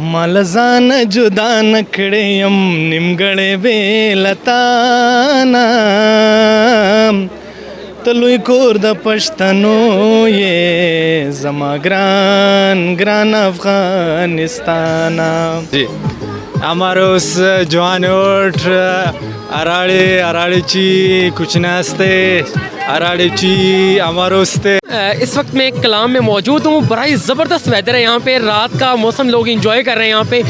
मलजान जुदा नकड़ेयम निमगड़े बेलताना तलुई कोर्द पश्तनो ये जमा ग्रान ग्रान अफगानिस्ताना जी आमारोस जवानोट अराळीची कुछ नास्ते अराळीची आमारोस्ते। इस वक्त मैं कलाम में मौजूद हूँ। बड़ा ही ज़बरदस्त वेदर है यहाँ पे, रात का मौसम लोग इंजॉय कर रहे हैं। यहाँ पे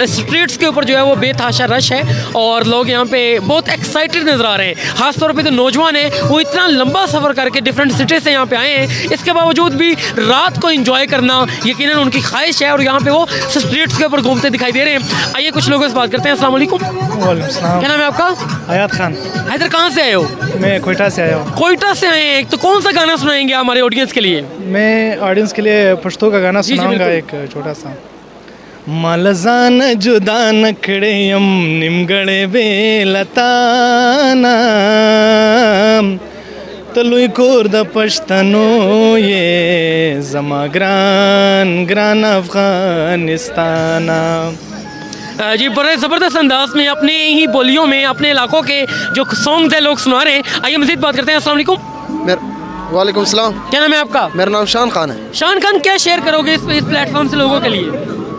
स्ट्रीट्स के ऊपर जो है वो बेतहाशा रश है और लोग यहाँ पे बहुत एक्साइटेड नज़र आ रहे हैं। ख़ास तौर पे जो नौजवान है वो इतना लंबा सफ़र करके डिफरेंट सिटी से यहाँ पे आए हैं, इसके बावजूद भी रात को इंजॉय करना यकीनन उनकी ख्वाहिश है और यहाँ पे वो स्ट्रीट्स के ऊपर घूमते दिखाई दे रहे हैं। आइए कुछ लोगों से बात करते हैं। अस्सलाम वालेकुम। वालेकुम सलाम। क्या नाम है आपका? हयात खान। हैदर, कहाँ से आए हो? मैं कोयटा से आया हूँ। कोयटा से आए हैं, तो कौन सा गाना सुनाएंगे हमारे ऑडियंस के लिए? मैं ऑडियंस के लिए पश्तो का गाना सुनाऊंगा एक छोटा सा। मलजान जुदा नकड़ेयम निमगड़े बेलताना तलुई कोर्द पश्तनो ये जमा ग्रान ग्रान अफगानिस्ताना। जी बड़े ज़बरदस्त अंदाज में अपने ही बोलियों में अपने इलाकों के जो सॉन्ग्स हैं लोग सुना रहे हैं। आइए मज़ीद बात करते हैं। अस्सलाम वालेकुम। वालेकुम सलाम। क्या नाम है आपका? मेरा नाम शान खान है। शान खान, क्या शेयर करोगे इस प्लेटफॉर्म से लोगों के लिए?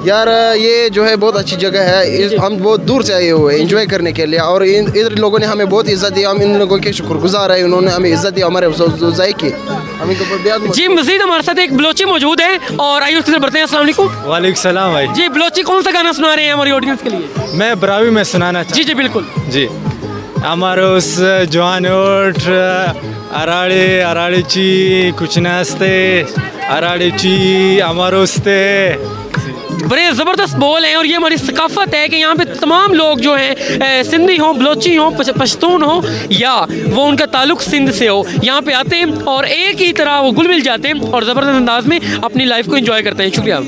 यार ये जो है बहुत अच्छी जगह है, हम बहुत दूर से आए हुए हैं एंजॉय करने के लिए और इधर लोगों ने हमें बहुत इज्जत दी। हम इन लोगों के शुक्रगुजार है, उन्होंने हमें इज्जत दी, हमारे ज़ाय की हम इनके ऊपर बेहद। जी मज़ीद हमारे साथ एक बलोची मौजूद है और आइए उससे बढ़ते हैं। अस्सलाम वालेकुम। वालेकुम सलाम भाई। जी बलोची कौन सा गाना सुना रहे हैं हमारी ऑडियंस के लिए? मैं ब्रावी में सुनाना जी जी बिल्कुल जी आमारोस जवानोट अराळीची कुछ नास्ते अराळीची आमारोस्ते। बड़े ज़बरदस्त बोल हैं और ये हमारी सकाफ़त है कि यहाँ पे तमाम लोग जो हैं सिंधी हों, बलोची हों, पश्तून हों या वो उनका ताल्लुक़ सिंध से हो, यहाँ पे आते हैं और एक ही तरह वो घुल मिल जाते हैं और ज़बरदस्त अंदाज में अपनी लाइफ को एंजॉय करते हैं। शुक्रिया।